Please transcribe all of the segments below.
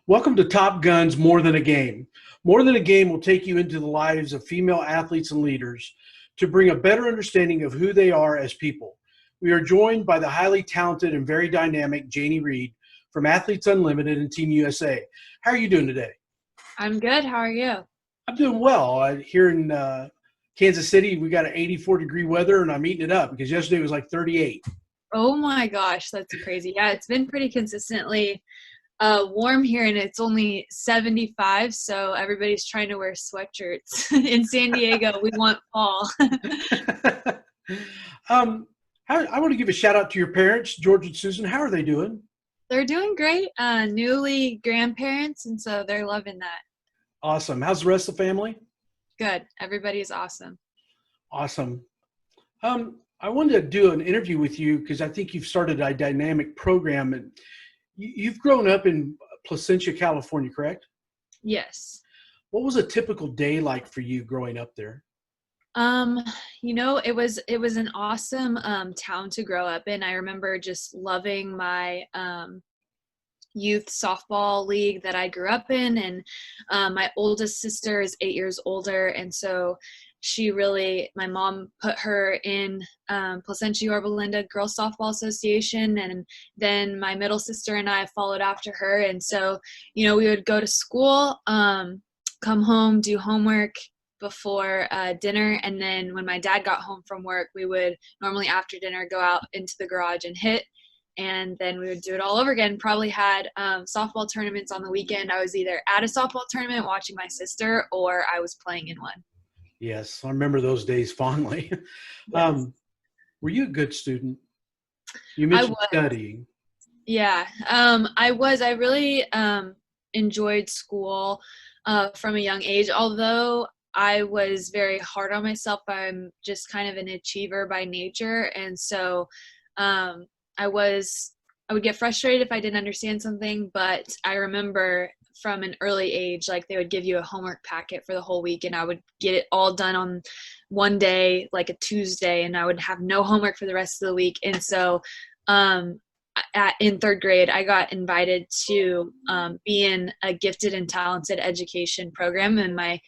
Welcome to Top Guns More Than a Game. More Than a Game will take you into the lives of female athletes and leaders to bring a better understanding of who they are as people. We are joined by the highly talented and very dynamic Janie Reed from Athletes Unlimited and Team USA. How are you doing today? I'm good. How are you? I'm doing well. Here in Kansas City, we got an 84-degree weather, and I'm eating it up because yesterday was like 38. Oh my gosh, that's crazy. Yeah, it's been pretty consistently warm here, and it's only 75, so everybody's trying to wear sweatshirts. In San Diego, we want fall. I want to give a shout out to your parents, George and Susan. How are they doing? They're doing great. Newly grandparents, and so they're loving that. Awesome. How's the rest of the family? Good. Everybody's awesome. Awesome. I wanted to do an interview with you because I think you've started a dynamic program, and you've grown up in Placentia, California, correct? Yes. What was a typical day like for you growing up there? It was an awesome town to grow up in. I remember just loving my youth softball league that I grew up in, and my oldest sister is 8 years older, and so my mom put her in Placentia Yorba Linda Girls Softball Association, and then my middle sister and I followed after her. And so, we would go to school, come home, do homework before dinner, and then when my dad got home from work, we would normally after dinner go out into the garage and hit, and then we would do it all over again. Probably had softball tournaments on the weekend. I was either at a softball tournament watching my sister, or I was playing in one. Yes, I remember those days fondly. Yes. Were you a good student? You mentioned studying. Yeah, I was. I really enjoyed school from a young age, although I was very hard on myself. I'm just kind of an achiever by nature, and so I would get frustrated if I didn't understand something. But I remember from an early age, like they would give you a homework packet for the whole week, and I would get it all done on one day, like a Tuesday, and I would have no homework for the rest of the week. And so in third grade, I got invited to be in a gifted and talented education program, and my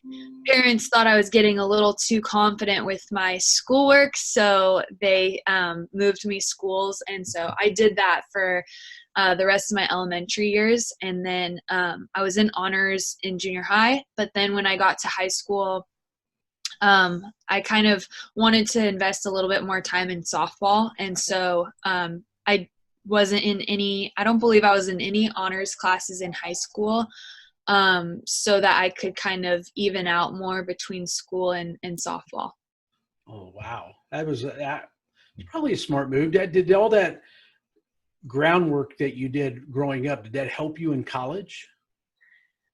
parents thought I was getting a little too confident with my schoolwork, so they moved me schools, and so I did that for the rest of my elementary years. And then I was in honors in junior high, but then when I got to high school, I kind of wanted to invest a little bit more time in softball, and so I don't believe I was in any honors classes in high school, so that I could kind of even out more between school and softball. Oh, wow. That was probably a smart move. Did all that groundwork that you did growing up, did that help you in college?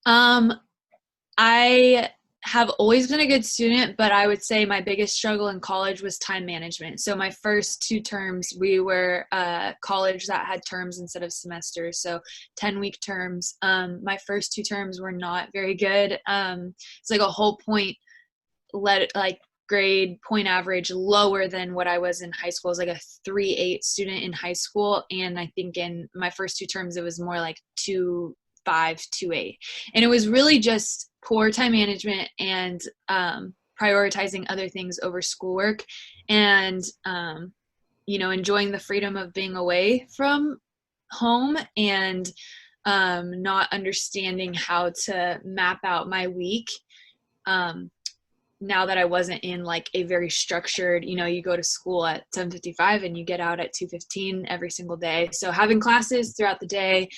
I have always been a good student, but I would say my biggest struggle in college was time management. So my first 2 terms, we were college that had terms instead of semesters, so 10-week terms. My first 2 terms were not very good. It's like a whole point grade point average lower than what I was in high school. I was like a 3.8 student in high school, and I think in my first 2 terms it was more like 2.5, 2.8, and it was really just poor time management and prioritizing other things over schoolwork, and enjoying the freedom of being away from home, and not understanding how to map out my week. Now that I wasn't in like a very structured, you go to school at 7:55 and you get out at 2:15 every single day. So having classes throughout the day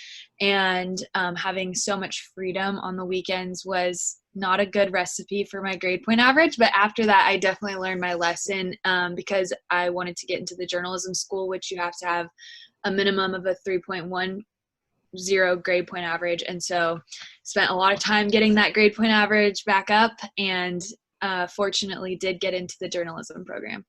and having so much freedom on the weekends was not a good recipe for my grade point average. But after that, I definitely learned my lesson because I wanted to get into the journalism school, which you have to have a minimum of a 3.10 grade point average. And so spent a lot of time getting that grade point average back up, and fortunately did get into the journalism program.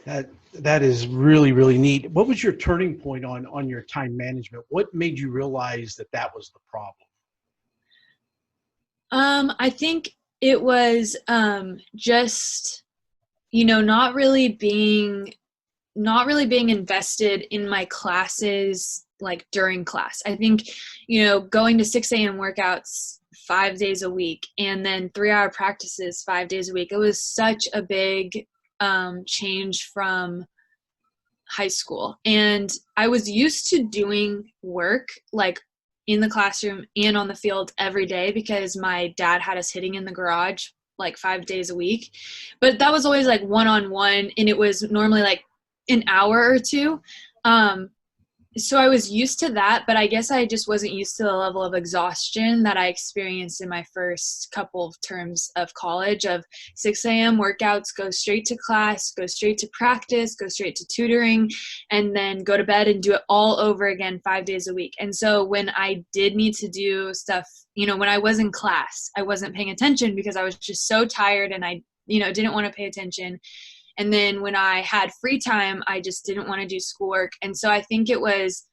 That is really, really neat. What was your turning point on your time management? What made you realize that was the problem? I think it was just, not really being invested in my classes like during class. I think, going to 6 a.m. workouts 5 days a week and then 3-hour practices 5 days a week, it was such a big change from high school. And I was used to doing work like in the classroom and on the field every day because my dad had us hitting in the garage like 5 days a week. But that was always like one-on-one, and it was normally like an hour or two. So I was used to that, but I guess I just wasn't used to the level of exhaustion that I experienced in my first couple of terms of college of 6 a.m. workouts, go straight to class, go straight to practice, go straight to tutoring, and then go to bed and do it all over again 5 days a week. And so when I did need to do stuff, when I was in class, I wasn't paying attention because I was just so tired and I, didn't want to pay attention. And then when I had free time, I just didn't want to do schoolwork. And so I think it was,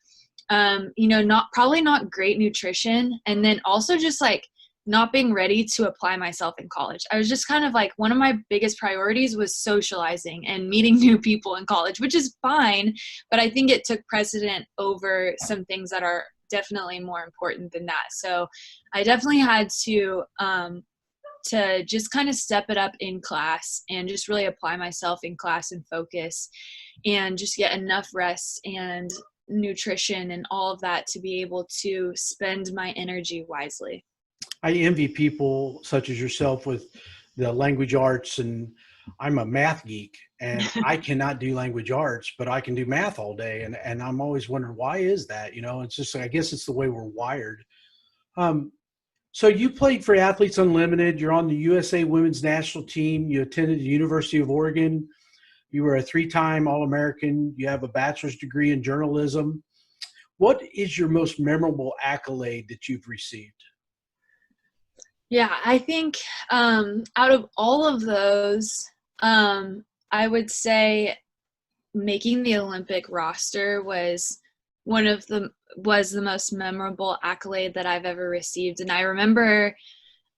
not great nutrition. And then also just like not being ready to apply myself in college. I was just kind of like, one of my biggest priorities was socializing and meeting new people in college, which is fine. But I think it took precedent over some things that are definitely more important than that. So I definitely had to just kind of step it up in class and just really apply myself in class and focus and just get enough rest and nutrition and all of that to be able to spend my energy wisely. I envy people such as yourself with the language arts, and I'm a math geek and I cannot do language arts, but I can do math all day. And I'm always wondering, why is that? It's just, I guess it's the way we're wired. So you played for Athletes Unlimited. You're on the USA Women's National Team. You attended the University of Oregon. You were a 3-time All-American. You have a bachelor's degree in journalism. What is your most memorable accolade that you've received? Yeah, I think out of all of those, I would say making the Olympic roster was the most memorable accolade that I've ever received. And I remember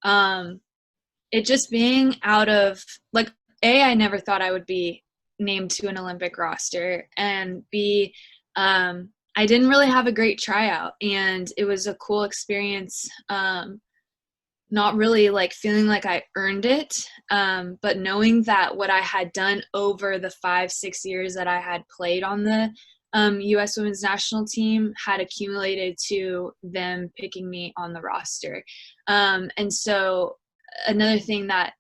it just being out of like, I never thought I would be named to an Olympic roster, and B, I didn't really have a great tryout, and it was a cool experience. Not really like feeling like I earned it, but knowing that what I had done over the 5-6 years that I had played on the U.S. Women's National Team had accumulated to them picking me on the roster. And so another thing that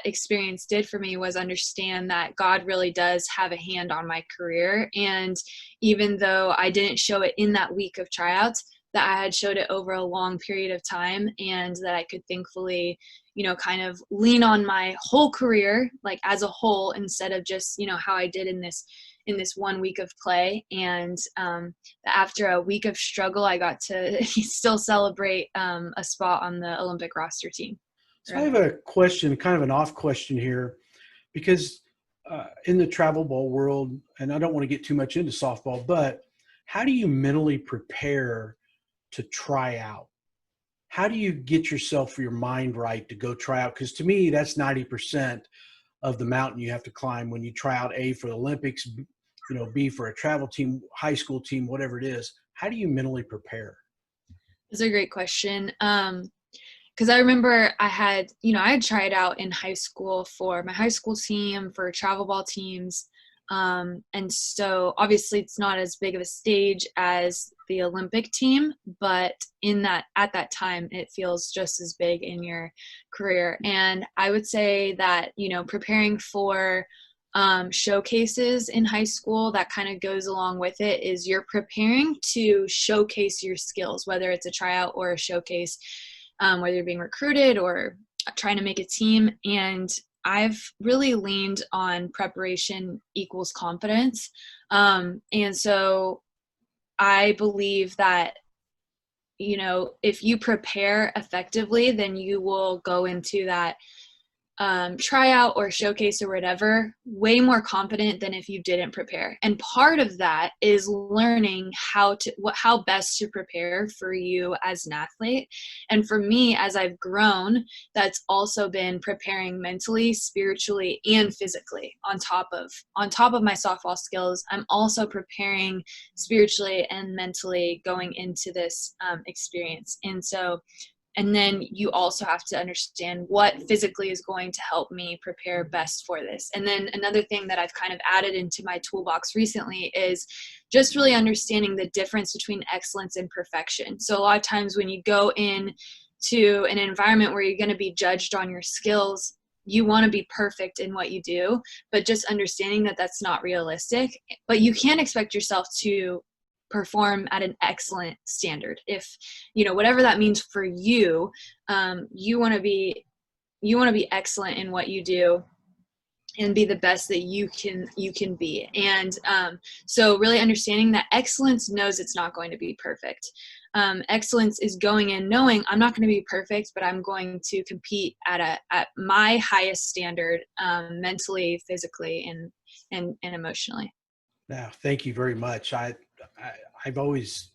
experience did for me was understand that God really does have a hand on my career. And even though I didn't show it in that week of tryouts, that I had showed it over a long period of time, and that I could thankfully, kind of lean on my whole career, like as a whole, instead of just, how I did in this 1 week of play. And after a week of struggle, I got to still celebrate a spot on the Olympic roster team. So I have a question, kind of an off question here, because in the travel ball world, and I don't want to get too much into softball, but how do you mentally prepare to try out? How do you get yourself, your mind right to go try out? Because to me, that's 90% of the mountain you have to climb when you try out, A, for the Olympics, B, for a travel team, high school team, whatever it is. How do you mentally prepare? That's a great question. Because I remember I had tried out in high school for my high school team, for travel ball teams. And so obviously it's not as big of a stage as the Olympic team, but at that time, it feels just as big in your career. And I would say that, preparing for showcases in high school, that kind of goes along with it, is you're preparing to showcase your skills, whether it's a tryout or a showcase, whether you're being recruited or trying to make a team. And I've really leaned on preparation equals confidence. And so I believe that, if you prepare effectively, then you will go into that tryout or showcase or whatever, way more confident than if you didn't prepare. And part of that is learning how best to prepare for you as an athlete. And for me, as I've grown, that's also been preparing mentally, spiritually, and physically on top of my softball skills. I'm also preparing spiritually and mentally going into this experience. And then you also have to understand what physically is going to help me prepare best for this. And then another thing that I've kind of added into my toolbox recently is just really understanding the difference between excellence and perfection. So a lot of times when you go in to an environment where you're going to be judged on your skills, you want to be perfect in what you do, but just understanding that that's not realistic. But you can't expect yourself to perform at an excellent standard. If, whatever that means for you, you want to be excellent in what you do and be the best that you can be. And so really understanding that excellence knows it's not going to be perfect. Excellence is going in knowing I'm not going to be perfect, but I'm going to compete at my highest standard, mentally, physically, and emotionally. Yeah, thank you very much. I've always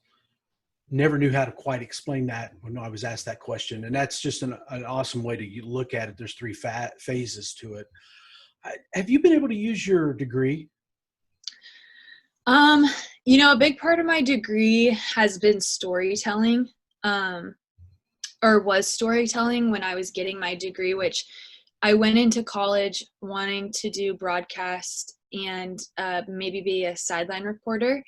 never knew how to quite explain that when I was asked that question. And that's just an awesome way to look at it. There's three phases to it. Have you been able to use your degree? A big part of my degree has been storytelling, or was storytelling when I was getting my degree, which I went into college wanting to do broadcast and maybe be a sideline reporter.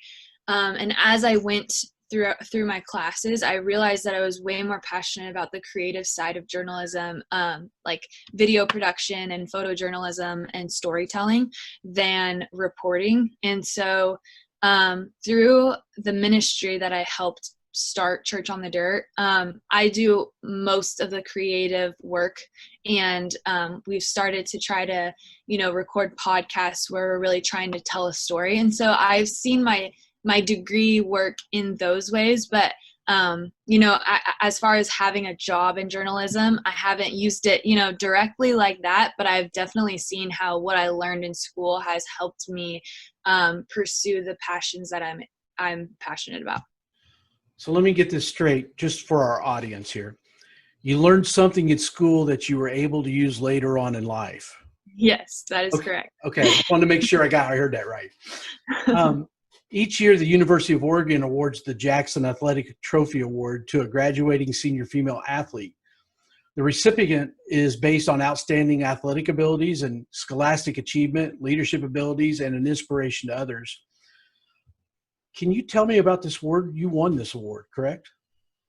And as I went through my classes, I realized that I was way more passionate about the creative side of journalism, like video production and photojournalism and storytelling, than reporting. And so through the ministry that I helped start, Church on the Dirt, I do most of the creative work, and we've started to try to record podcasts where we're really trying to tell a story. And so I've seen my degree work in those ways, but as far as having a job in journalism, I haven't used it directly like that, but I've definitely seen how what I learned in school has helped me pursue the passions that I'm passionate about. So let me get this straight, just for our audience here. You learned something in school that you were able to use later on in life. Yes, that is correct. Okay, I wanted to make sure I heard that right. Each year, the University of Oregon awards the Jackson Athletic Trophy Award to a graduating senior female athlete. The recipient is based on outstanding athletic abilities and scholastic achievement, leadership abilities, and an inspiration to others. Can you tell me about this award? You won this award, correct?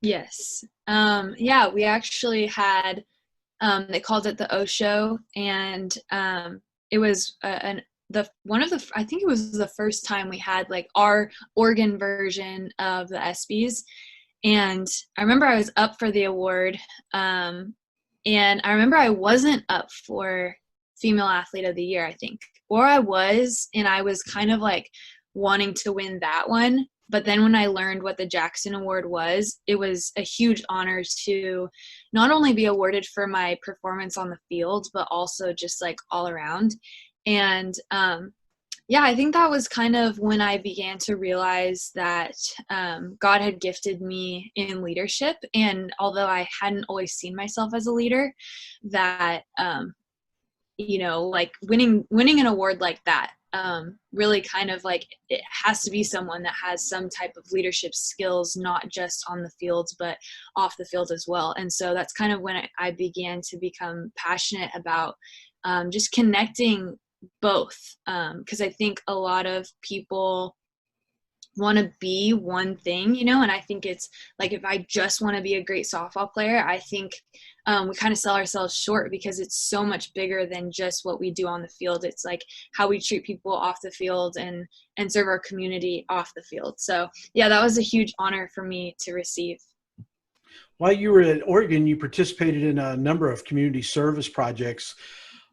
Yes. Yeah, we actually had, they called it the O Show, and it was I think it was the first time we had like our Oregon version of the ESPYs. And I remember I was up for the award, and I remember I wasn't up for Female Athlete of the Year, I think, or I was, and I was kind of like wanting to win that one. But then when I learned what the Jackson Award was, it was a huge honor to not only be awarded for my performance on the field, but also just like all around. And yeah, I think that was kind of when I began to realize that God had gifted me in leadership. And although I hadn't always seen myself as a leader, that, like winning an award like that, really kind of like it has to be someone that has some type of leadership skills, not just on the field, but off the field as well. And so that's kind of when I began to become passionate about just connecting both, because I think a lot of people want to be one thing, and I think it's like, if I just want to be a great softball player, I think we kind of sell ourselves short, because it's so much bigger than just what we do on the field. It's like how we treat people off the field and serve our community off the field. So yeah, that was a huge honor for me to receive. While you were at Oregon, you participated in a number of community service projects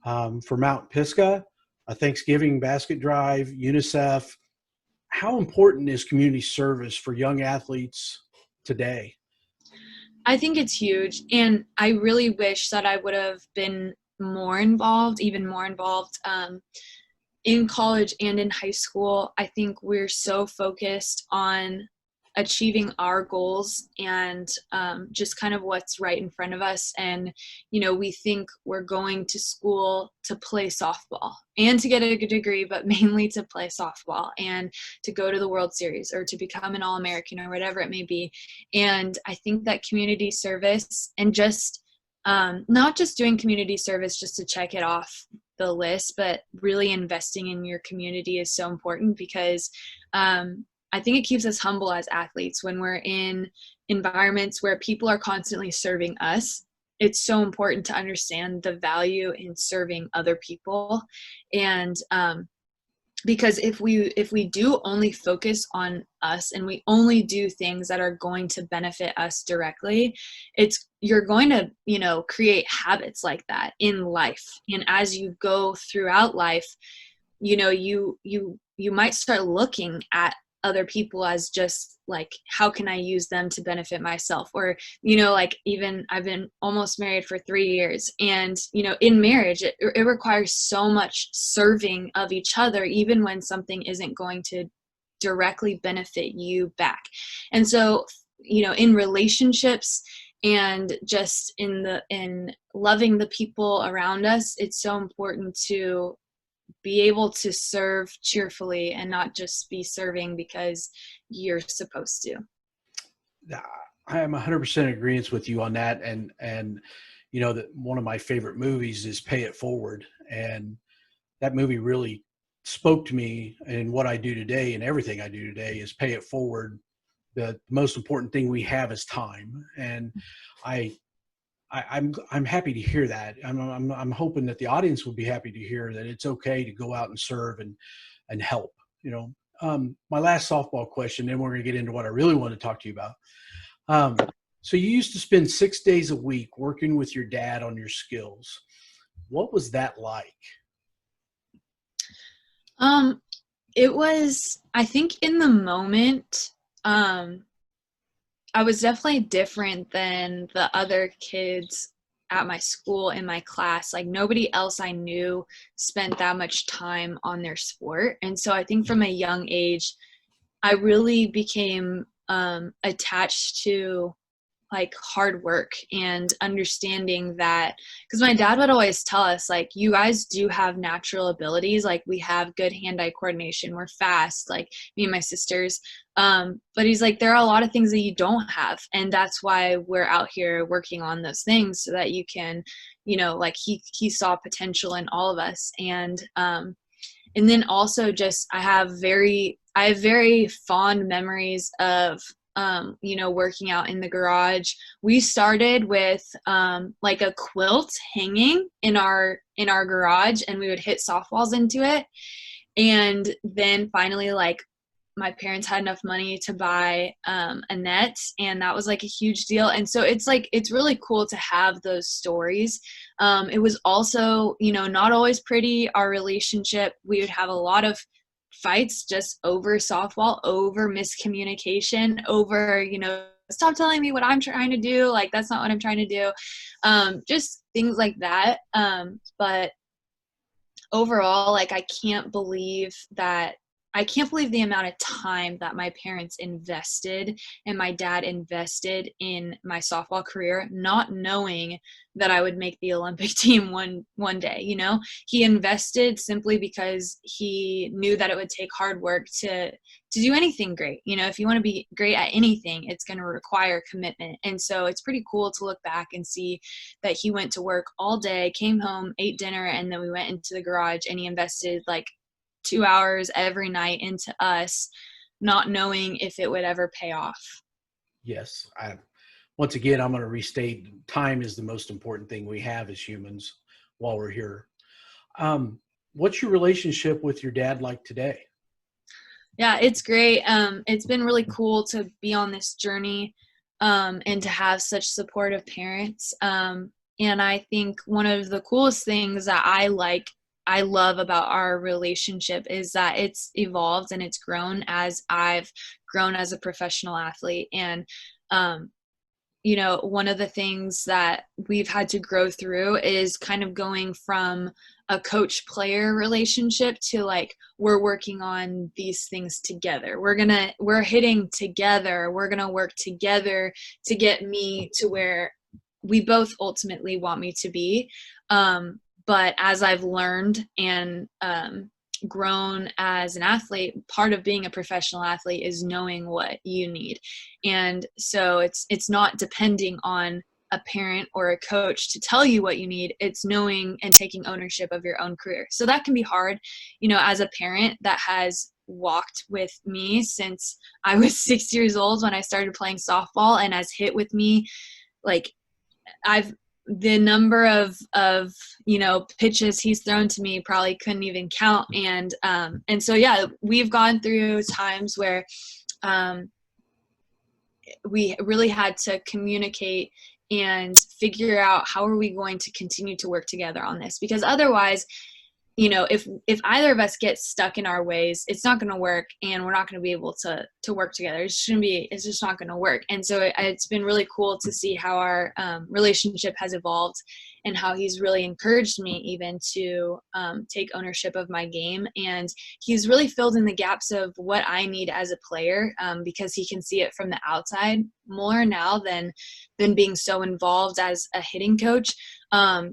for Mount Pisgah, a Thanksgiving basket drive, UNICEF. How important is community service for young athletes today? I think it's huge. And I really wish that I would have been more involved, even more involved. In college and in high school, I think we're so focused on achieving our goals and just kind of what's right in front of us. And, we think we're going to school to play softball and to get a good degree, but mainly to play softball and to go to the World Series or to become an All-American or whatever it may be. And I think that community service and just not just doing community service just to check it off the list, but really investing in your community is so important because I think it keeps us humble as athletes when we're in environments where people are constantly serving us. It's so important to understand the value in serving other people. And because if we do only focus on us and we only do things that are going to benefit us directly, you're going to create habits like that in life. And as you go throughout life, you might start looking at other people as just like, how can I use them to benefit myself? Or, even I've been almost married for 3 years, and, in marriage, it requires so much serving of each other, even when something isn't going to directly benefit you back. And so, in relationships and just in loving the people around us, it's so important to be able to serve cheerfully and not just be serving because you're supposed to. I am 100% agreement with you on that. And that one of my favorite movies is Pay It Forward. And that movie really spoke to me, and what I do today and everything I do today is pay it forward. The most important thing we have is time. And I'm happy to hear that. I'm hoping that the audience will be happy to hear that it's okay to go out and serve and help. My last softball question, then we're going to get into what I really want to talk to you about. So you used to spend 6 days a week working with your dad on your skills. What was that like? It was, I think in the moment, I was definitely different than the other kids at my school in my class. Like, nobody else I knew spent that much time on their sport. And so I think from a young age, I really became attached to like hard work and understanding that, because my dad would always tell us, like, you guys do have natural abilities. Like, we have good hand-eye coordination. We're fast, like me and my sisters. But he's like, there are a lot of things that you don't have. And that's why we're out here working on those things so that you can, like he saw potential in all of us. And then also just, I have very fond memories of working out in the garage. We started with like a quilt hanging in our garage, and we would hit softballs into it. And then finally, like, my parents had enough money to buy a net, and that was like a huge deal. And so it's really cool to have those stories. It was also, not always pretty. Our relationship, we would have a lot of fights just over softball, over miscommunication, over, stop telling me what I'm trying to do. Like, that's not what I'm trying to do. Just things like that. But overall, like, I can't believe the amount of time that my parents invested and my dad invested in my softball career, not knowing that I would make the Olympic team one day. He invested simply because he knew that it would take hard work to do anything great. If you want to be great at anything, it's going to require commitment. And so it's pretty cool to look back and see that he went to work all day, came home, ate dinner, and then we went into the garage, and he invested like 2 hours every night into us, not knowing if it would ever pay off. Yes. Once again, I'm going to restate, time is the most important thing we have as humans while we're here. What's your relationship with your dad like today? Yeah, it's great. It's been really cool to be on this journey and to have such supportive parents. And I think one of the coolest things that I love about our relationship is that it's evolved and it's grown as I've grown as a professional athlete. And one of the things that we've had to grow through is kind of going from a coach player relationship to like, we're working on these things together. We're hitting together. We're going to work together to get me to where we both ultimately want me to be. But as I've learned and grown as an athlete, part of being a professional athlete is knowing what you need. And so it's not depending on a parent or a coach to tell you what you need. It's knowing and taking ownership of your own career. So that can be hard, as a parent that has walked with me since I was 6 years old when I started playing softball, and has hit with me like the number of pitches he's thrown to me probably couldn't even count. And so, yeah, we've gone through times where we really had to communicate and figure out how are we going to continue to work together on this, because otherwise, if either of us get stuck in our ways, it's not going to work, and we're not going to be able to work together. It's just not going to work. And so it's been really cool to see how our relationship has evolved, and how he's really encouraged me even to take ownership of my game. And he's really filled in the gaps of what I need as a player, because he can see it from the outside more now than being so involved as a hitting coach.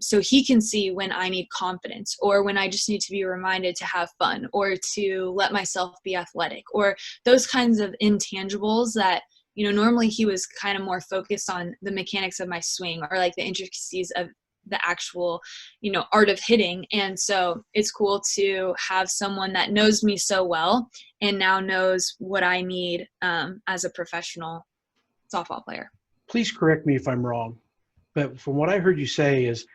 So he can see when I need confidence, or when I just need to be reminded to have fun, or to let myself be athletic, or those kinds of intangibles that, normally he was kind of more focused on the mechanics of my swing, or like the intricacies of the actual, art of hitting. And so it's cool to have someone that knows me so well and now knows what I need as a professional softball player. Please correct me if I'm wrong, but from what I heard you say is,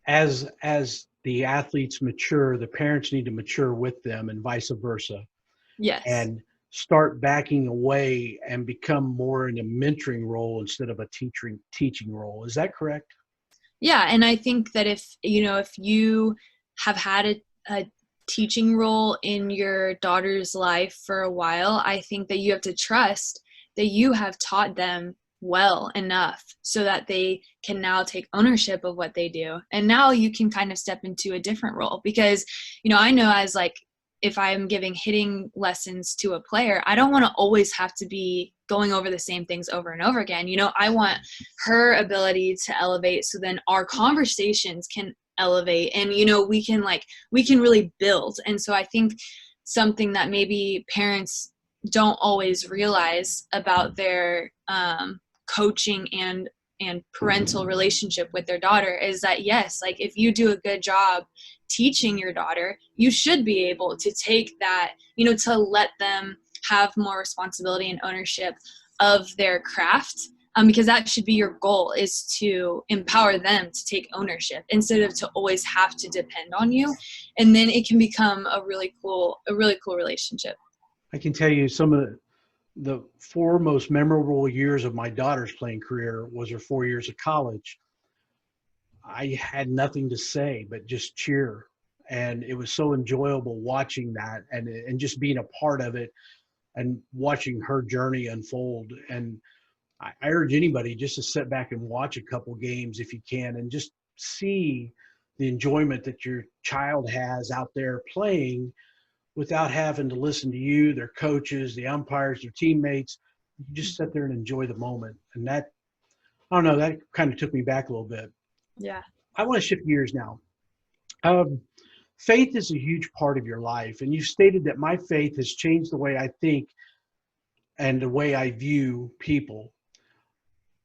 as the athletes mature, the parents need to mature with them, and vice versa. Yes. And start backing away and become more in a mentoring role instead of a teaching role. Is that correct? Yeah. And I think that if you have had a teaching role in your daughter's life for a while, I think that you have to trust that you have taught them well enough so that they can now take ownership of what they do. And now you can kind of step into a different role, because, I know as like, if I'm giving hitting lessons to a player, I don't want to always have to be going over the same things over and over again. I want her ability to elevate, so then our conversations can elevate, and, we can really build. And so I think something that maybe parents don't always realize about their coaching and parental relationship with their daughter is that, yes, like if you do a good job teaching your daughter, you should be able to take that, to let them have more responsibility and ownership of their craft, because that should be your goal, is to empower them to take ownership instead of to always have to depend on you. And then it can become a really cool relationship. I can tell you some of the 4 most memorable years of my daughter's playing career was her 4 years of college. I had nothing to say but just cheer. And it was so enjoyable watching that, and just being a part of it and watching her journey unfold. And I urge anybody just to sit back and watch a couple games if you can, and just see the enjoyment that your child has out there playing without having to listen to you, their coaches, the umpires, their teammates. You just sit there and enjoy the moment. And that, I don't know, that kind of took me back a little bit. Yeah. I want to shift gears now. Faith is a huge part of your life. And you stated that my faith has changed the way I think and the way I view people.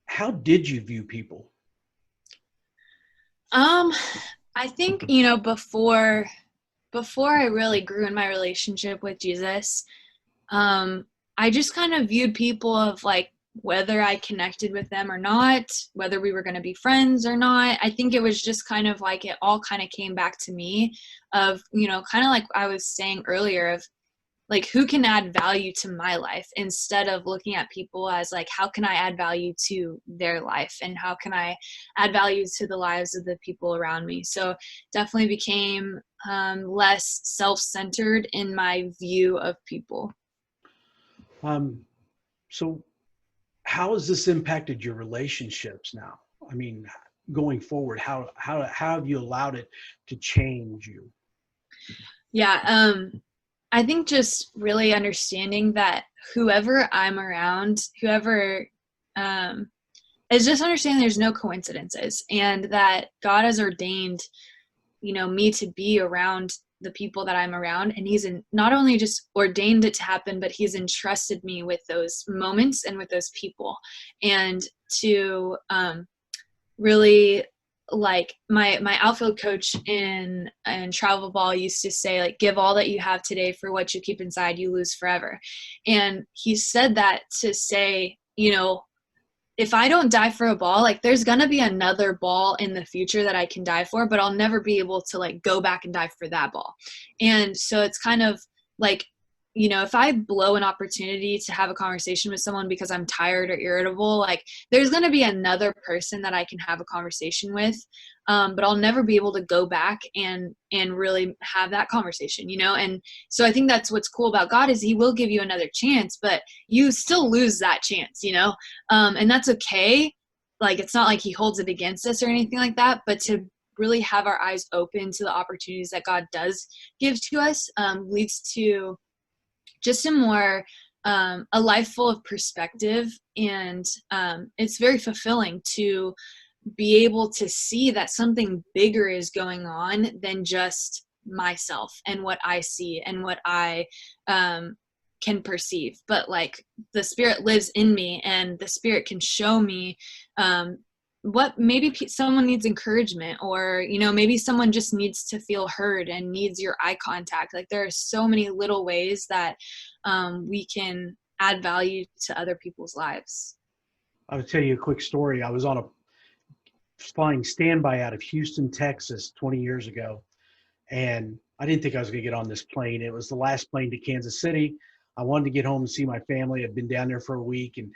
How did you view people? I think, before I really grew in my relationship with Jesus, I just kind of viewed people of like, whether I connected with them or not, whether we were going to be friends or not. I think it was just kind of like, it all kind of came back to me of, kind of like I was saying earlier, of like, who can add value to my life, instead of looking at people as like, how can I add value to their life, and how can I add value to the lives of the people around me. So definitely became less self-centered in my view of people. So how has this impacted your relationships now? I mean, going forward, how have you allowed it to change you? Yeah, I think just really understanding that whoever I'm around, whoever is just understanding there's no coincidences, and that God has ordained, me to be around the people that I'm around, and not only just ordained it to happen, but he's entrusted me with those moments and with those people, and to really, like, my outfield coach in travel ball used to say, like, give all that you have today, for what you keep inside you lose forever. And he said that to say, if I don't die for a ball, like, there's going to be another ball in the future that I can die for, but I'll never be able to, like, go back and die for that ball. And so it's kind of like, if I blow an opportunity to have a conversation with someone because I'm tired or irritable, like, there's going to be another person that I can have a conversation with. But I'll never be able to go back and really have that conversation, And so I think that's what's cool about God, is he will give you another chance, but you still lose that chance, and that's okay. Like, it's not like he holds it against us or anything like that, but to really have our eyes open to the opportunities that God does give to us leads to just a life full of perspective. And it's very fulfilling to be able to see that something bigger is going on than just myself and what I see and what I can perceive. But, like, the Spirit lives in me, and the Spirit can show me what maybe someone needs encouragement, or maybe someone just needs to feel heard and needs your eye contact. Like, there are so many little ways that we can add value to other people's lives. I'll tell you a quick story. I was on a flying standby out of Houston, Texas 20 years ago, and I didn't think I was going to get on this plane. It was the last plane to Kansas City. I wanted to get home and see my family. I'd been down there for a week, and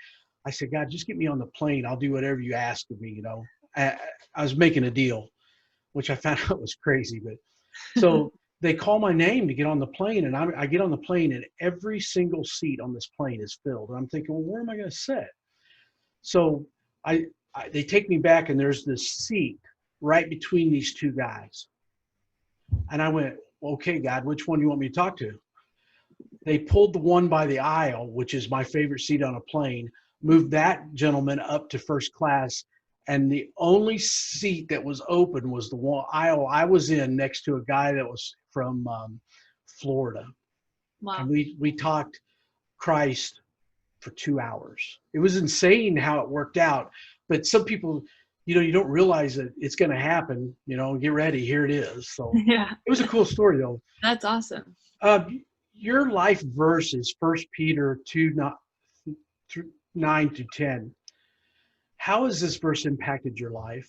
I said, God, just get me on the plane. I'll do whatever you ask of me. I was making a deal, which I found out was crazy. But so they call my name to get on the plane, and I get on the plane, and every single seat on this plane is filled. And I'm thinking, well, where am I going to sit? So they take me back, and there's this seat right between these two guys. And I went, okay, God, which one do you want me to talk to? They pulled the one by the aisle, which is my favorite seat on a plane, moved that gentleman up to first class, and the only seat that was open was the one aisle I was in, next to a guy that was from Florida. Wow. And we talked Christ for 2 hours. It was insane how it worked out. But some people, you don't realize that it's going to happen. Get ready. Here it is. So Yeah, it was a cool story, though. that's awesome. Your life verse is 1 Peter 2, 9 to 10. How has this verse impacted your life?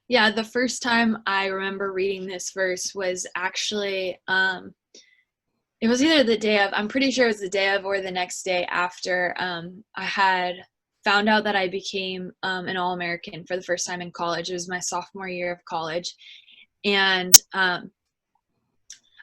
Yeah, the first time I remember reading this verse was actually, it was either the day of, I'm pretty sure it was the day of or the next day after I had found out that I became an All-American for the first time in college. It was my sophomore year of college. And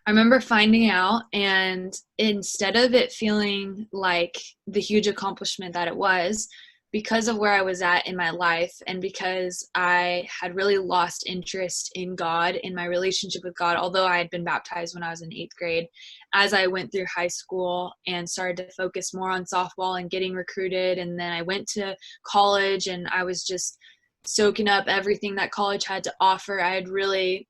I remember finding out, and instead of it feeling like the huge accomplishment that it was, because of where I was at in my life, and because I had really lost interest in God, in my relationship with God, although I had been baptized when I was in 8th grade, as I went through high school and started to focus more on softball and getting recruited, and then I went to college, and I was just soaking up everything that college had to offer. I had really,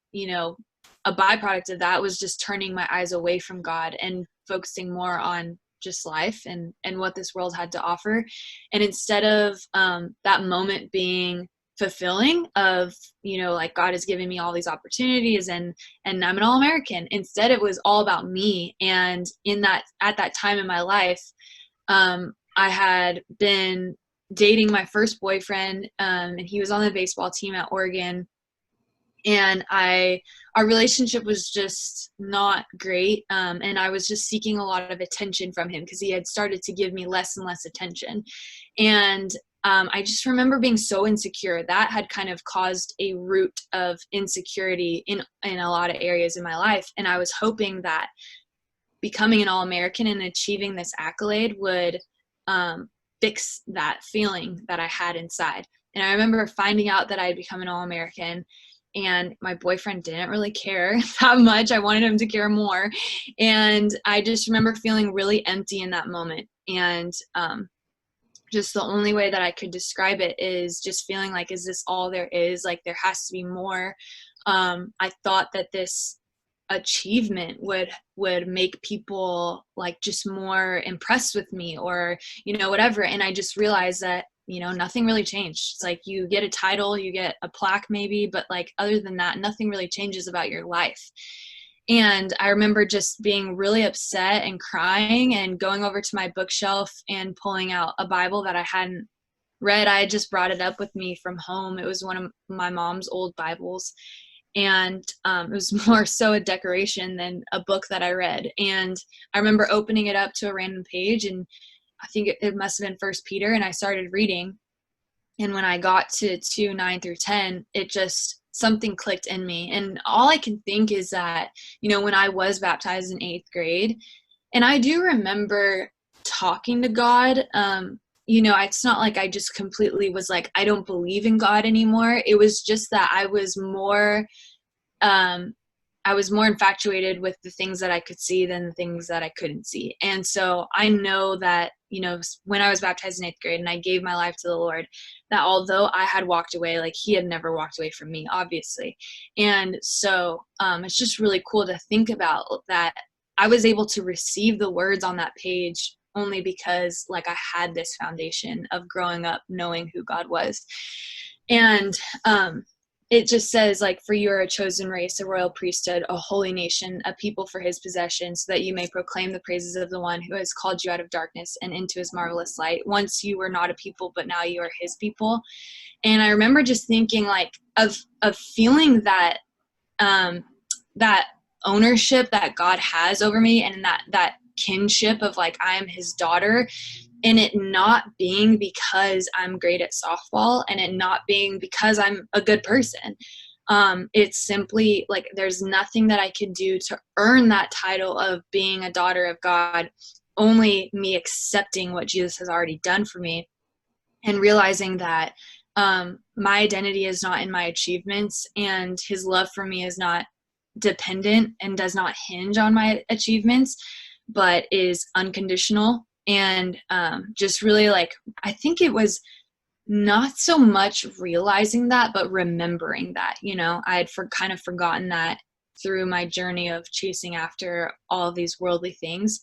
a byproduct of that was just turning my eyes away from God and focusing more on just life and what this world had to offer. And instead of that moment being fulfilling of, like, God has given me all these opportunities and I'm an All-American, instead it was all about me. And at that time in my life, I had been dating my first boyfriend, and he was on the baseball team at Oregon. And our relationship was just not great. And I was just seeking a lot of attention from him because he had started to give me less and less attention. And I just remember being so insecure. That had kind of caused a root of insecurity in a lot of areas in my life. And I was hoping that becoming an All-American and achieving this accolade would fix that feeling that I had inside. And I remember finding out that I had become an All-American, and my boyfriend didn't really care that much. I wanted him to care more. And I just remember feeling really empty in that moment. And just the only way that I could describe it is just feeling like, is this all there is? Like, there has to be more. I thought that this achievement would make people like just more impressed with me, or, you know, whatever. And I just realized that, you know, nothing really changed. It's like, you get a title, you get a plaque maybe, but like, other than that, nothing really changes about your life. And I remember just being really upset and crying and going over to my bookshelf and pulling out a Bible that I hadn't read. I had just brought it up with me from home. It was one of my mom's old Bibles. And it was more so a decoration than a book that I read. And I remember opening it up to a random page, and I think it must have been First Peter, and I started reading. And when I got to 2:9-10, it just, something clicked in me. And all I can think is that, you know, when I was baptized in 8th grade, and I do remember talking to God, you know, it's not like I just completely was like, I don't believe in God anymore. It was just that I was more infatuated with the things that I could see than the things that I couldn't see. And so I know that, you know, when I was baptized in 8th grade and I gave my life to the Lord, that although I had walked away, like, he had never walked away from me, obviously. And so it's just really cool to think about that I was able to receive the words on that page only because, like, I had this foundation of growing up knowing who God was. And it just says, like, for you are a chosen race, a royal priesthood, a holy nation, a people for his possession, so that you may proclaim the praises of the one who has called you out of darkness and into his marvelous light. Once you were not a people, but now you are his people. And I remember just thinking, like, of feeling that that ownership that God has over me, and that kinship of, like, I am his daughter. And it not being because I'm great at softball, and it not being because I'm a good person. It's simply like, there's nothing that I could do to earn that title of being a daughter of God, only me accepting what Jesus has already done for me, and realizing that my identity is not in my achievements, and his love for me is not dependent and does not hinge on my achievements, but is unconditional. And just really, like, I think it was not so much realizing that, but remembering that, you know, I had kind of forgotten that through my journey of chasing after all of these worldly things,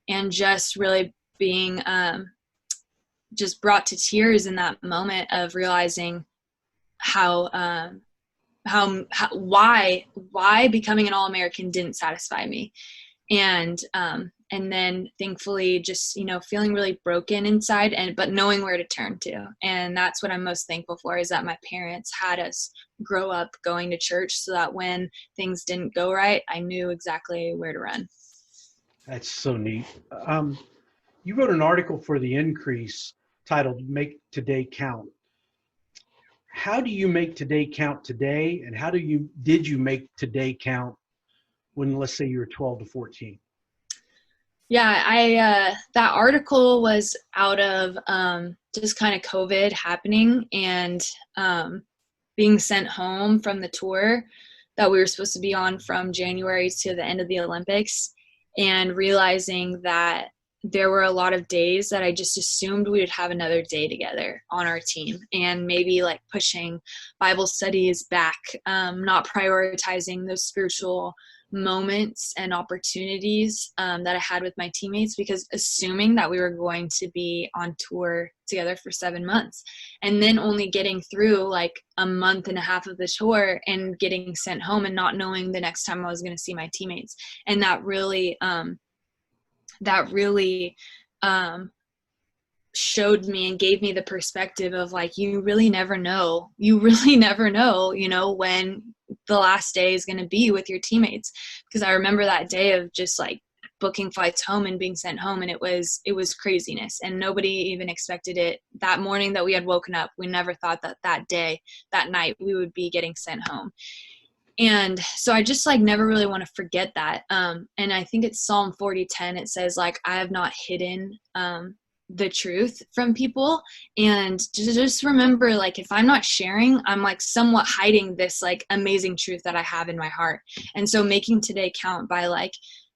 and just really being just brought to tears in that moment of realizing why becoming an All-American didn't satisfy me. And then thankfully just, you know, feeling really broken inside, but knowing where to turn to. And that's what I'm most thankful for, is that my parents had us grow up going to church, so that when things didn't go right, I knew exactly where to run. That's so neat. You wrote an article for The Increase titled "Make Today Count." How do you make today count today, and did you make today count when, let's say, you were 12 to 14? Yeah, that article was out of just kind of COVID happening, and being sent home from the tour that we were supposed to be on from January to the end of the Olympics, and realizing that there were a lot of days that I just assumed we would have another day together on our team, and maybe like pushing Bible studies back, not prioritizing those spiritual moments and opportunities that I had with my teammates, because assuming that we were going to be on tour together for 7 months, and then only getting through like a month and a half of the tour and getting sent home and not knowing the next time I was going to see my teammates. And that really showed me and gave me the perspective of, like, you really never know, you know, when the last day is going to be with your teammates. Because I remember that day of just like booking flights home and being sent home, and it was craziness, and nobody even expected it. That morning that we had woken up, we never thought that night we would be getting sent home. And so I just like never really want to forget that. And I think it's Psalm 40:10. It says, like, I have not hidden the truth from people, and to just remember, like, if I'm not sharing, I'm like somewhat hiding this like amazing truth that I have in my heart. And so making today count by like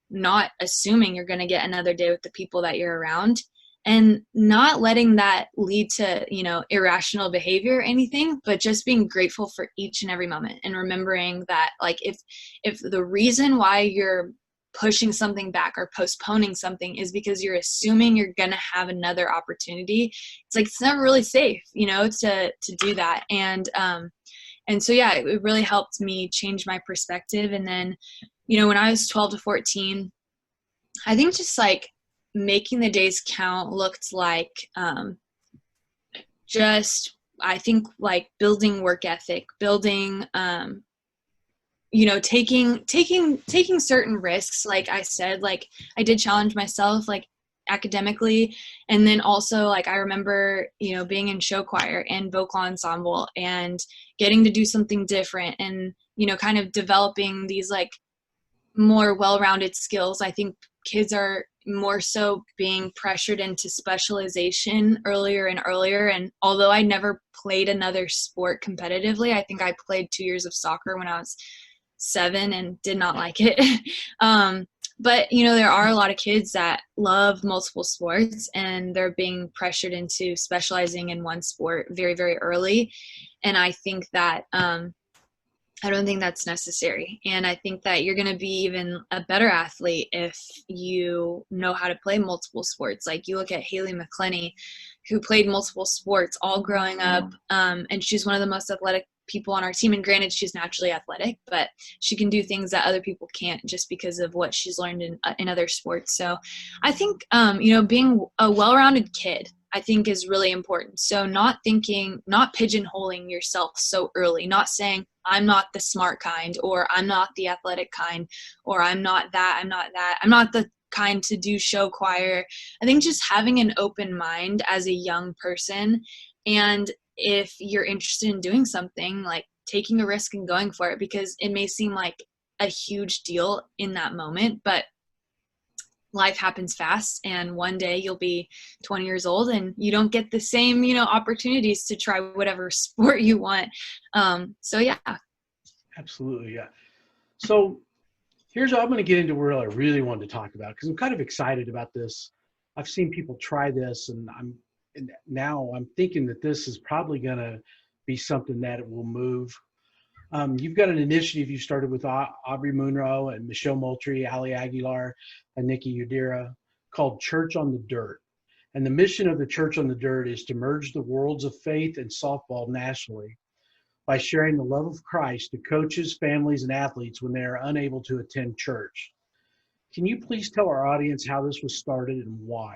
not assuming you're going to get another day with the people that you're around, and not letting that lead to, you know, irrational behavior or anything, but just being grateful for each and every moment, and remembering that like if the reason why you're pushing something back or postponing something is because you're assuming you're going to have another opportunity, it's like it's never really safe, you know, to do that. And so yeah, it really helped me change my perspective. And then, you know, when I was 12 to 14, I think just like making the days count looked like just, I think, like building work ethic, building you know, taking certain risks. Like I said, like I did challenge myself like academically, and then also like I remember, you know, being in show choir and vocal ensemble and getting to do something different, and you know, kind of developing these like more well-rounded skills. I think kids are more so being pressured into specialization earlier and earlier. And although I never played another sport competitively, I think I played 2 years of soccer when I was 7 and did not like it. But you know, there are a lot of kids that love multiple sports, and they're being pressured into specializing in one sport very, very early. And I think that I don't think that's necessary. And I think that you're going to be even a better athlete if you know how to play multiple sports. Like you look at Haley McClenny, who played multiple sports all growing up, and she's one of the most athletic people on our team. And granted, she's naturally athletic, but she can do things that other people can't just because of what she's learned in other sports. So I think, you know, being a well-rounded kid, I think, is really important. So not pigeonholing yourself so early, not saying I'm not the smart kind, or I'm not the athletic kind, or I'm not the kind to do show choir. I think just having an open mind as a young person, and if you're interested in doing something, like taking a risk and going for it, because it may seem like a huge deal in that moment, but life happens fast, and one day you'll be 20 years old and you don't get the same, you know, opportunities to try whatever sport you want. So yeah. Absolutely. Yeah. So here's what I'm going to get into where I really wanted to talk about, because I'm kind of excited about this. I've seen people try this, and now I'm thinking that this is probably going to be something that it will move. You've got an initiative you started with Aubrey Munro and Michelle Moultrie, Ali Aguilar, and Nikki Udira, called Church on the Dirt. And the mission of the Church on the Dirt is to merge the worlds of faith and softball nationally by sharing the love of Christ to coaches, families, and athletes when they are unable to attend church. Can you please tell our audience how this was started and why?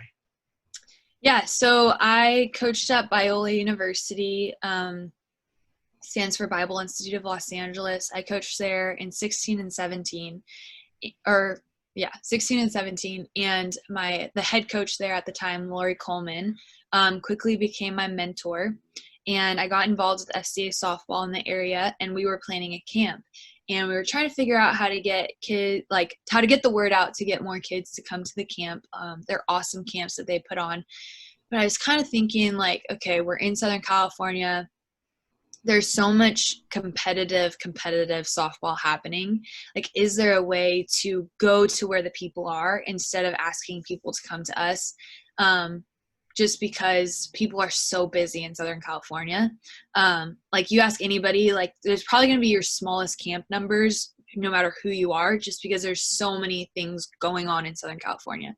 Yeah, so I coached at Biola University, stands for Bible Institute of Los Angeles. I coached there in 16 and 17, or yeah, 16 and 17. And the head coach there at the time, Lori Coleman, quickly became my mentor. And I got involved with SCA softball in the area, and we were planning a camp. And we were trying to figure out how to get how to get the word out to get more kids to come to the camp. They're awesome camps that they put on. But I was kind of thinking like, okay, we're in Southern California. There's so much competitive softball happening. Like, is there a way to go to where the people are instead of asking people to come to us? Just because people are so busy in Southern California. Like you ask anybody, like there's probably going to be your smallest camp numbers, no matter who you are, just because there's so many things going on in Southern California,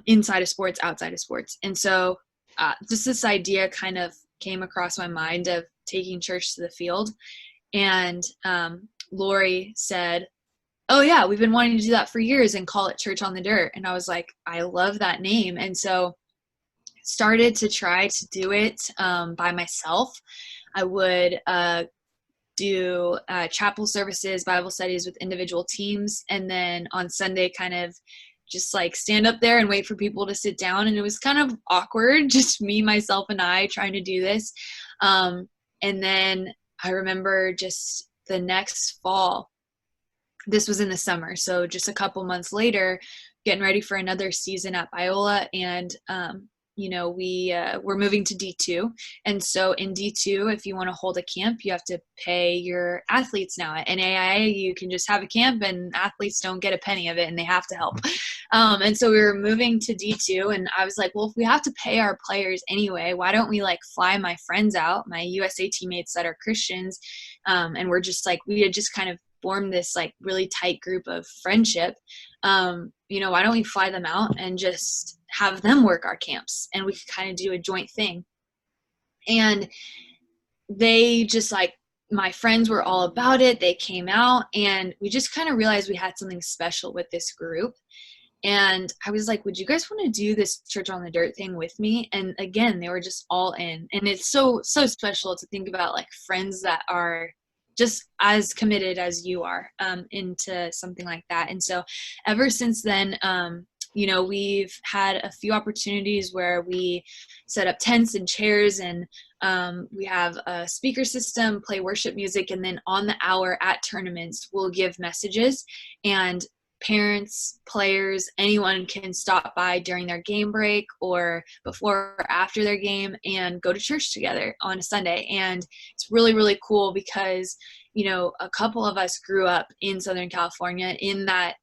inside of sports, outside of sports. And so just this idea kind of came across my mind of taking church to the field. And Lori said, oh yeah, we've been wanting to do that for years and call it Church on the Dirt. And I was like, I love that name. And so started to try to do it by myself. I would do chapel services, Bible studies with individual teams, and then on Sunday kind of just like stand up there and wait for people to sit down. And it was kind of awkward, just me, myself, and I trying to do this. And then I remember just the next fall, this was in the summer, so just a couple months later, getting ready for another season at Biola, and we're moving to D2. And so in D2, if you want to hold a camp, you have to pay your athletes now. At NAIA, you can just have a camp and athletes don't get a penny of it, and they have to help. And so we were moving to D2, and I was like, well, if we have to pay our players anyway, why don't we like fly my friends out, my USA teammates that are Christians? And we're just like, we had just kind of formed this like really tight group of friendship. Why don't we fly them out and just have them work our camps, and we could kind of do a joint thing. And they just like, my friends were all about it. They came out, and we just kind of realized we had something special with this group. And I was like, would you guys want to do this Church on the Dirt thing with me? And again, they were just all in. And it's so special to think about like friends that are just as committed as you are into something like that. And so ever since then, we've had a few opportunities where we set up tents and chairs, and we have a speaker system, play worship music, and then on the hour at tournaments, we'll give messages, and parents, players, anyone can stop by during their game break or before or after their game and go to church together on a Sunday. And it's really, really cool because, a couple of us grew up in Southern California in that,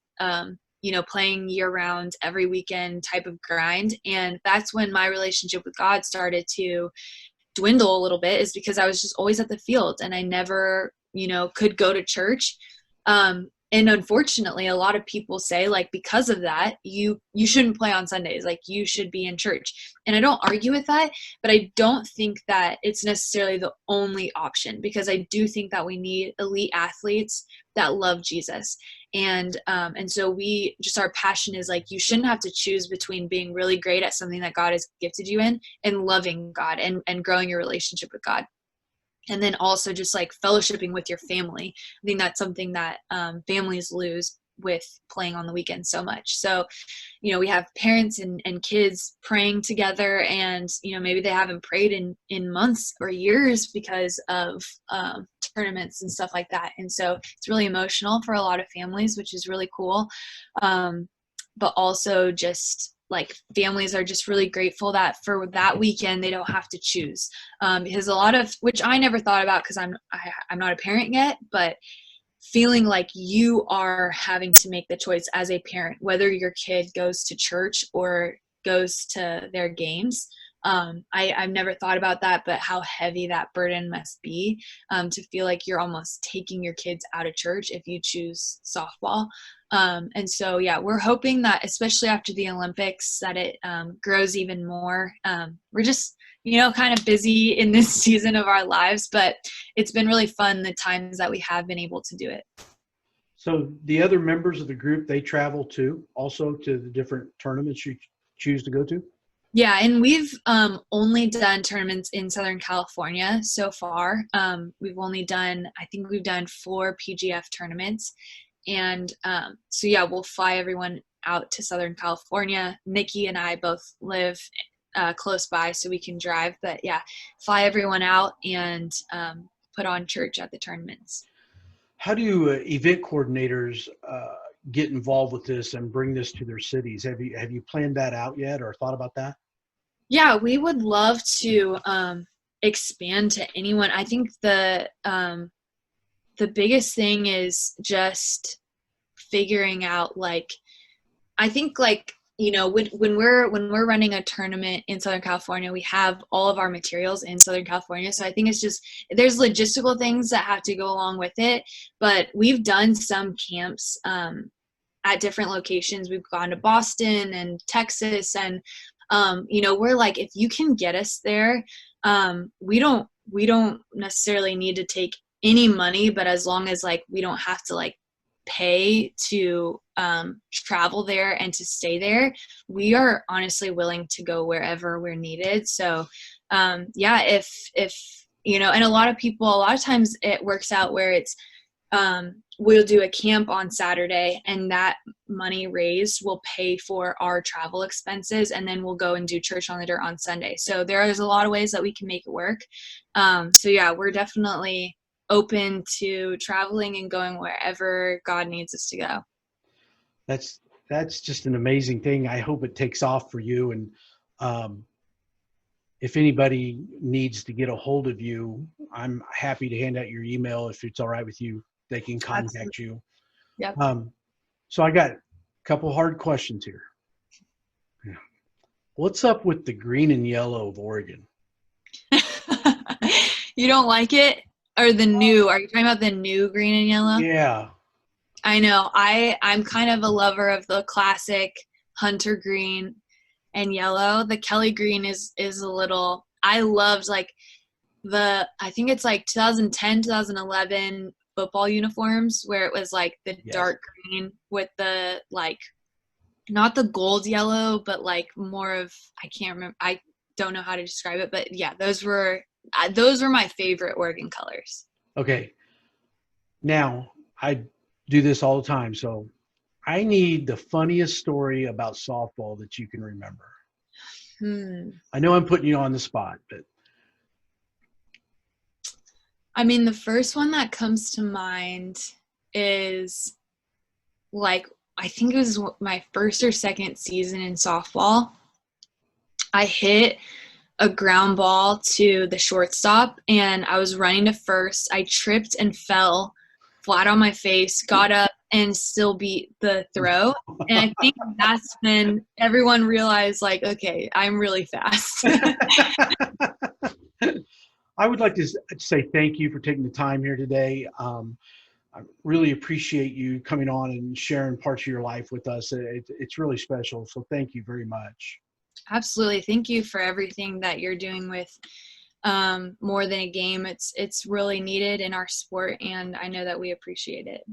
playing year round every weekend type of grind. And that's when my relationship with God started to dwindle a little bit, is because I was just always at the field and I never, could go to church. And unfortunately, a lot of people say, like, because of that, you shouldn't play on Sundays. Like, you should be in church. And I don't argue with that, but I don't think that it's necessarily the only option, because I do think that we need elite athletes that love Jesus. And so our passion is like, you shouldn't have to choose between being really great at something that God has gifted you in and loving God and growing your relationship with God. And then also just like fellowshipping with your family. I think that's something that families lose with playing on the weekend so much. So, we have parents and kids praying together, and, maybe they haven't prayed in months or years because of tournaments and stuff like that. And so it's really emotional for a lot of families, which is really cool. But also just like families are just really grateful that for that weekend they don't have to choose, because a lot of, which I never thought about because I'm not a parent yet, but feeling like you are having to make the choice as a parent whether your kid goes to church or goes to their games. I've never thought about that, but how heavy that burden must be, to feel like you're almost taking your kids out of church if you choose softball. And so, yeah, we're hoping that, especially after the Olympics, that it grows even more. We're just, kind of busy in this season of our lives, but it's been really fun the times that we have been able to do it. So the other members of the group, they travel too, also to the different tournaments you choose to go to? Yeah, and we've only done tournaments in Southern California so far. We've only done, I think we've done 4 PGF tournaments. And so, yeah, we'll fly everyone out to Southern California. Nikki and I both live close by, so we can drive. But, yeah, fly everyone out and put on church at the tournaments. How do event coordinators get involved with this and bring this to their cities? Have you planned that out yet or thought about that? Yeah, we would love to expand to anyone. I think the biggest thing is just figuring out, like, I think, like, when we're running a tournament in Southern California, we have all of our materials in Southern California. So I think it's just, there's logistical things that have to go along with it. But we've done some camps at different locations. We've gone to Boston and Texas, and we're like, if you can get us there, we don't necessarily need to take any money, but as long as like we don't have to like pay to travel there and to stay there, we are honestly willing to go wherever we're needed. So yeah, if and a lot of times it works out where it's we'll do a camp on Saturday, and that money raised will pay for our travel expenses, and then we'll go and do Church on the Dirt on Sunday. So there's a lot of ways that we can make it work. So yeah, we're definitely open to traveling and going wherever God needs us to go. That's that's just an amazing thing. I hope it takes off for you. And if anybody needs to get a hold of you, I'm happy to hand out your email. If it's all right with you, they can contact Absolutely. you. Yep. So I got a couple hard questions here. What's up with the green and yellow of Oregon? You don't like it? Or the new? Are you talking about the new green and yellow? Yeah. I know. I'm kind of a lover of the classic hunter green and yellow. The Kelly green is a little. I loved like I think it's like 2010, 2011 football uniforms where it was like the Yes. dark green with the like not the gold yellow, but like more of, I can't remember. I don't know how to describe it, but yeah, those were my favorite Oregon colors. Okay. Now, I do this all the time. So I need the funniest story about softball that you can remember. I know I'm putting you on the spot, but. I mean, the first one that comes to mind is like, I think it was my first or second season in softball. I hit a ground ball to the shortstop and I was running to first. I tripped and fell flat on my face, got up and still beat the throw. And I think that's when everyone realized like, okay, I'm really fast. I would like to say thank you for taking the time here today. I really appreciate you coming on and sharing parts of your life with us. It's really special. So thank you very much. Absolutely. Thank you for everything that you're doing with More Than a Game. It's really needed in our sport, and I know that we appreciate it.